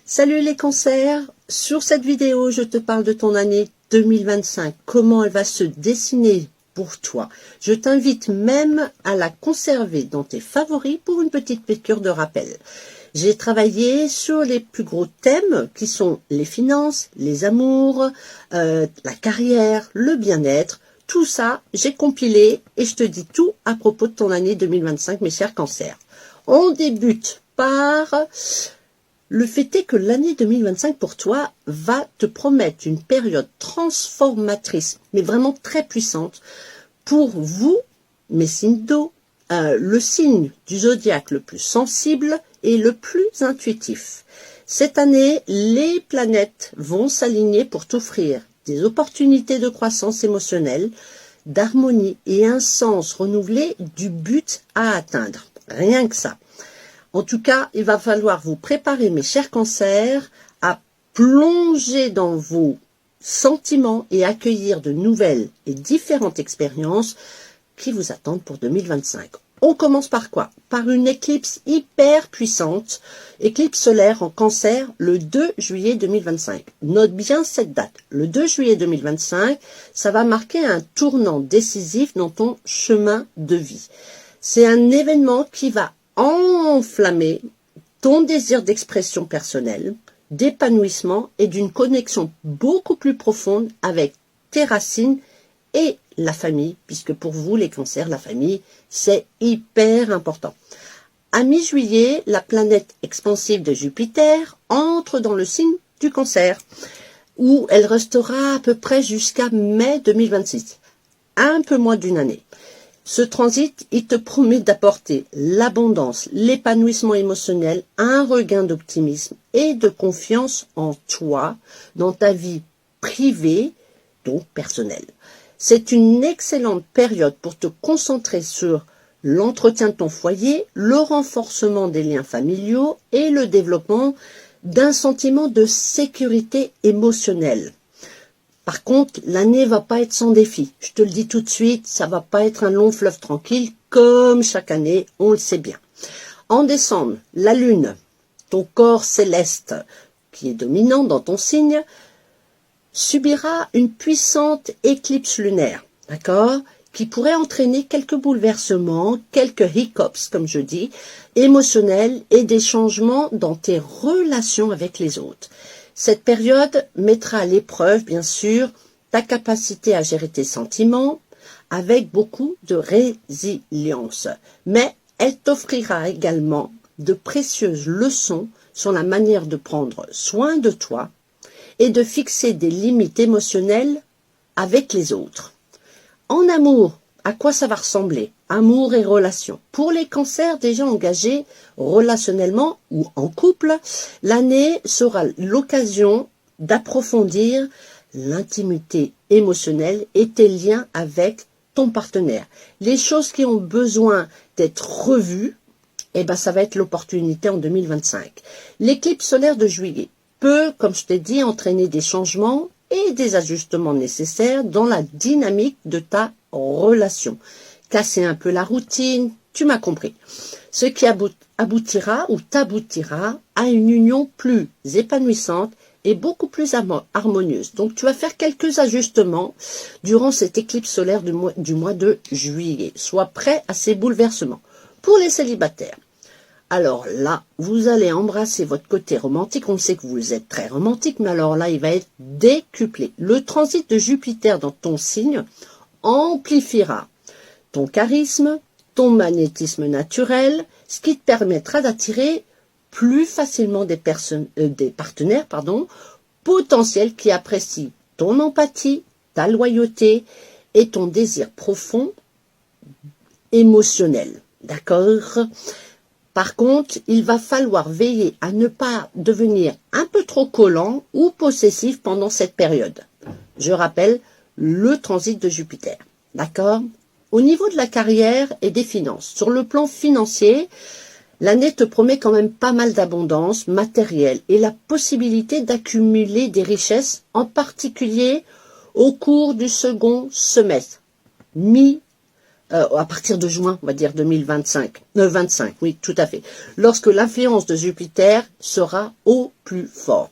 Salut les cancers, sur cette vidéo je te parle de ton année 2025, comment elle va se dessiner pour toi. Je t'invite même à la conserver dans tes favoris pour une petite piqûre de rappel. J'ai travaillé sur les plus gros thèmes qui sont les finances, les amours, la carrière, le bien-être. Tout ça, j'ai compilé et je te dis tout à propos de ton année 2025, mes chers cancers. On débute par... Le fait est que l'année 2025 pour toi va te promettre une période transformatrice, mais vraiment très puissante, pour vous, mes signes d'eau, le signe du zodiaque le plus sensible et le plus intuitif. Cette année, les planètes vont s'aligner pour t'offrir des opportunités de croissance émotionnelle, d'harmonie et un sens renouvelé du but à atteindre. Rien que ça. En tout cas, il va falloir vous préparer, mes chers cancers, à plonger dans vos sentiments et accueillir de nouvelles et différentes expériences qui vous attendent pour 2025. On commence par quoi? Par une éclipse hyper puissante, éclipse solaire en cancer le 2 juillet 2025. Note bien cette date. Le 2 juillet 2025, ça va marquer un tournant décisif dans ton chemin de vie. C'est un événement qui va enflammer ton désir d'expression personnelle, d'épanouissement et d'une connexion beaucoup plus profonde avec tes racines et la famille, puisque pour vous, les cancers, la famille, c'est hyper important. À mi-juillet, la planète expansive de Jupiter entre dans le signe du cancer, où elle restera à peu près jusqu'à mai 2026, un peu moins d'une année. Ce transit, il te promet d'apporter l'abondance, l'épanouissement émotionnel, un regain d'optimisme et de confiance en toi, dans ta vie privée, donc personnelle. C'est une excellente période pour te concentrer sur l'entretien de ton foyer, le renforcement des liens familiaux et le développement d'un sentiment de sécurité émotionnelle. Par contre, l'année va pas être sans défi. Je te le dis tout de suite, ça va pas être un long fleuve tranquille, comme chaque année, on le sait bien. En décembre, la Lune, ton corps céleste, qui est dominant dans ton signe, subira une puissante éclipse lunaire, d'accord, qui pourrait entraîner quelques bouleversements, quelques hiccups, comme je dis, émotionnels et des changements dans tes relations avec les autres. Cette période mettra à l'épreuve, bien sûr, ta capacité à gérer tes sentiments avec beaucoup de résilience. Mais elle t'offrira également de précieuses leçons sur la manière de prendre soin de toi et de fixer des limites émotionnelles avec les autres. En amour, à quoi ça va ressembler? Amour et relations. Pour les cancers déjà engagés relationnellement ou en couple, l'année sera l'occasion d'approfondir l'intimité émotionnelle et tes liens avec ton partenaire. Les choses qui ont besoin d'être revues, ça va être l'opportunité en 2025. L'éclipse solaire de juillet peut, comme je t'ai dit, entraîner des changements et des ajustements nécessaires dans la dynamique de ta relation. Casser un peu la routine, tu m'as compris. Ce qui aboutira ou t'aboutira à une union plus épanouissante et beaucoup plus harmonieuse. Donc tu vas faire quelques ajustements durant cette éclipse solaire du mois de juillet. Sois prêt à ces bouleversements. Pour les célibataires, alors là, vous allez embrasser votre côté romantique. On sait que vous êtes très romantique, mais alors là, il va être décuplé. Le transit de Jupiter dans ton signe amplifiera ton charisme, ton magnétisme naturel, ce qui te permettra d'attirer plus facilement des partenaires potentiels qui apprécient ton empathie, ta loyauté et ton désir profond émotionnel. D'accord ? Par contre, il va falloir veiller à ne pas devenir un peu trop collant ou possessif pendant cette période. Je rappelle le transit de Jupiter. D'accord ? Au niveau de la carrière et des finances, sur le plan financier, l'année te promet quand même pas mal d'abondance matérielle et la possibilité d'accumuler des richesses, en particulier au cours du second semestre, à partir de juin, on va dire 2025, 25, oui, tout à fait, lorsque l'influence de Jupiter sera au plus fort.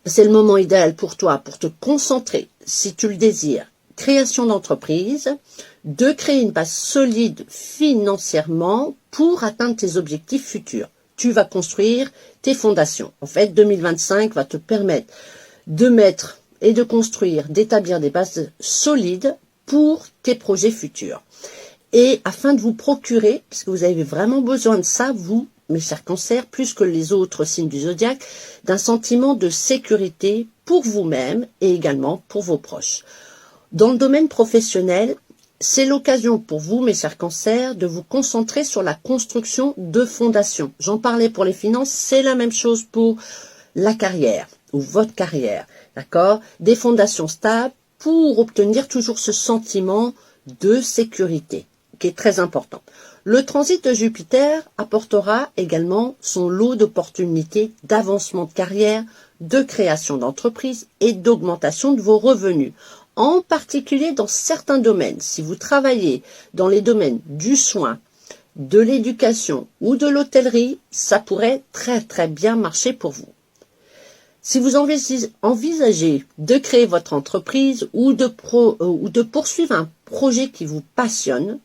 C'est le moment idéal pour toi, pour te concentrer, si tu le désires, création d'entreprise, de créer une base solide financièrement pour atteindre tes objectifs futurs. Tu vas construire tes fondations. En fait, 2025 va te permettre de mettre et de construire, d'établir des bases solides pour tes projets futurs. Et afin de vous procurer, parce que vous avez vraiment besoin de ça, vous, mes chers cancers, plus que les autres signes du zodiaque, d'un sentiment de sécurité pour vous-même et également pour vos proches. Dans le domaine professionnel, c'est l'occasion pour vous, mes chers cancers, de vous concentrer sur la construction de fondations. J'en parlais pour les finances, c'est la même chose pour la carrière ou votre carrière, d'accord? Des fondations stables pour obtenir toujours ce sentiment de sécurité qui est très important. Le transit de Jupiter apportera également son lot d'opportunités d'avancement de carrière, de création d'entreprise et d'augmentation de vos revenus. En particulier dans certains domaines. Si vous travaillez dans les domaines du soin, de l'éducation ou de l'hôtellerie, ça pourrait très bien marcher pour vous. Si vous envisagez de créer votre entreprise ou de poursuivre un projet qui vous passionne,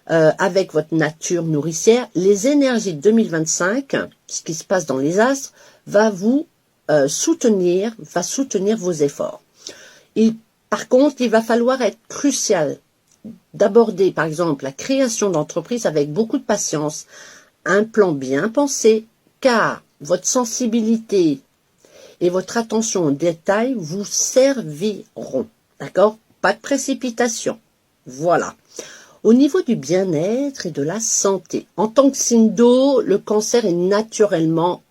avec votre nature nourricière, les énergies de 2025, ce qui se passe dans les astres, va soutenir vos efforts. Par contre, il va falloir être crucial d'aborder, par exemple, la création d'entreprise avec beaucoup de patience, un plan bien pensé, car votre sensibilité et votre attention aux détails vous serviront. D'accord? Pas de précipitation. Voilà. Au niveau du bien-être et de la santé, en tant que signe d'eau, le cancer est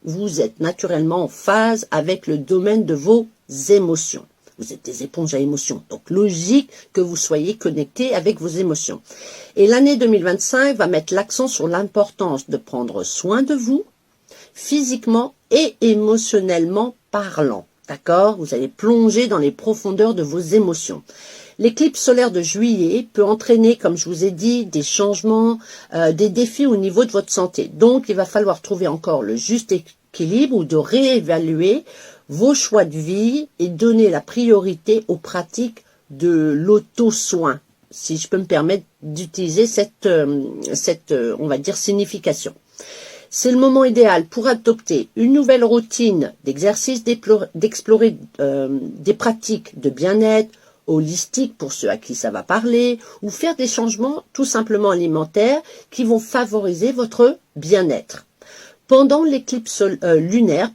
vous êtes naturellement en phase avec le domaine de vos émotions. Vous êtes des éponges à émotions, donc logique que vous soyez connecté avec vos émotions. Et l'année 2025 va mettre l'accent sur l'importance de prendre soin de vous, physiquement et émotionnellement parlant. D'accord? Vous allez plonger dans les profondeurs de vos émotions. L'éclipse solaire de juillet peut entraîner, comme je vous ai dit, des changements, des défis au niveau de votre santé. Donc, il va falloir trouver encore le juste équilibre ou de réévaluer vos choix de vie et donner la priorité aux pratiques de l'auto-soin, si je peux me permettre d'utiliser cette on va dire, signification. C'est le moment idéal pour adopter une nouvelle routine d'exercice, d'explorer des pratiques de bien-être, holistique pour ceux à qui ça va parler, ou faire des changements tout simplement alimentaires qui vont favoriser votre bien-être. Pendant l'éclipse lunaire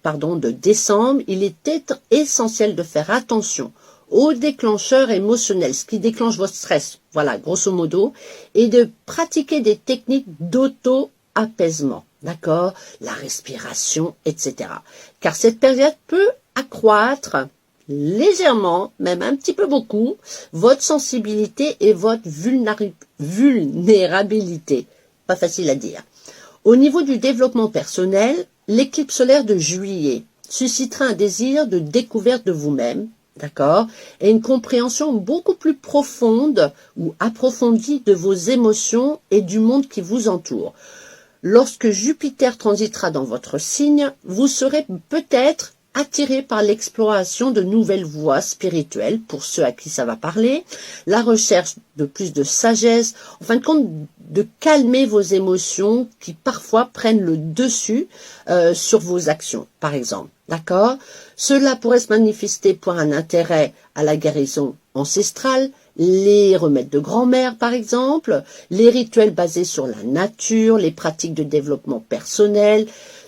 de décembre, il était essentiel de faire attention aux déclencheurs émotionnels, ce qui déclenche votre stress, voilà, grosso modo, et de pratiquer des techniques d'auto-apaisement, d'accord, la respiration, etc. Car cette période peut accroître légèrement, même un petit peu beaucoup, votre sensibilité et votre vulnérabilité. Pas facile à dire. Au niveau du développement personnel, l'éclipse solaire de juillet suscitera un désir de découverte de vous-même, d'accord, et une compréhension beaucoup plus profonde ou approfondie de vos émotions et du monde qui vous entoure. Lorsque Jupiter transitera dans votre signe, vous serez peut-être attiré par l'exploration de nouvelles voies spirituelles, pour ceux à qui ça va parler, la recherche de plus de sagesse, en fin de compte, de calmer vos émotions qui parfois prennent le dessus sur vos actions, par exemple. D'accord? Cela pourrait se manifester pour un intérêt à la guérison ancestrale, les remèdes de grand-mère, par exemple, les rituels basés sur la nature, les pratiques de développement personnel,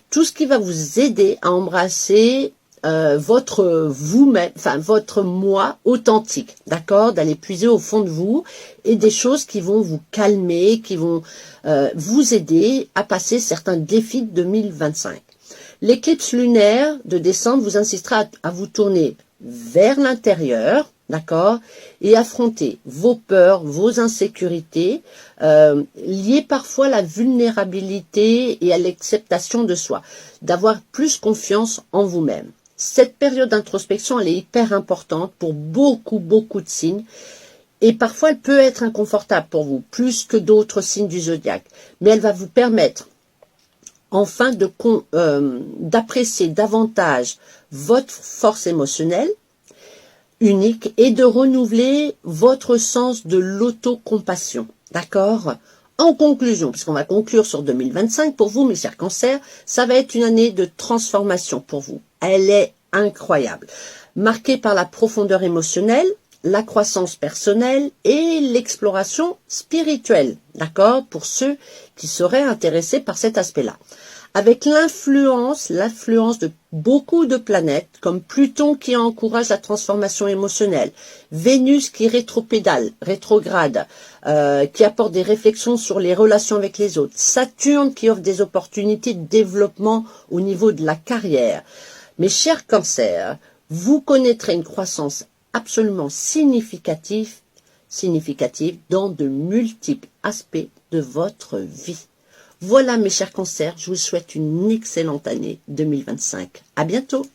tout ce qui va vous aider à embrasser votre vous-même, enfin votre moi authentique, d'accord, d'aller puiser au fond de vous et des choses qui vont vous calmer, qui vont vous aider à passer certains défis de 2025. L'éclipse lunaire de décembre vous incitera à vous tourner vers l'intérieur, d'accord, et affronter vos peurs, vos insécurités, liées parfois à la vulnérabilité et à l'acceptation de soi, d'avoir plus confiance en vous-même. Cette période d'introspection, elle est hyper importante pour beaucoup de signes Et parfois, elle peut être inconfortable pour vous, plus que d'autres signes du zodiaque. Mais elle va vous permettre, enfin, d'apprécier davantage votre force émotionnelle unique et de renouveler votre sens de l'autocompassion. D'accord? En conclusion, puisqu'on va conclure sur 2025, pour vous, mes chers cancers, ça va être une année de transformation pour vous. Elle est incroyable. Marquée par la profondeur émotionnelle, la croissance personnelle et l'exploration spirituelle. D'accord? Pour ceux qui seraient intéressés par cet aspect-là. Avec l'influence de beaucoup de planètes, comme Pluton qui encourage la transformation émotionnelle, Vénus qui rétrograde, qui apporte des réflexions sur les relations avec les autres, Saturne qui offre des opportunités de développement au niveau de la carrière. Mes chers cancers, vous connaîtrez une croissance absolument significative dans de multiples aspects de votre vie. Voilà mes chers cancers, je vous souhaite une excellente année 2025. À bientôt.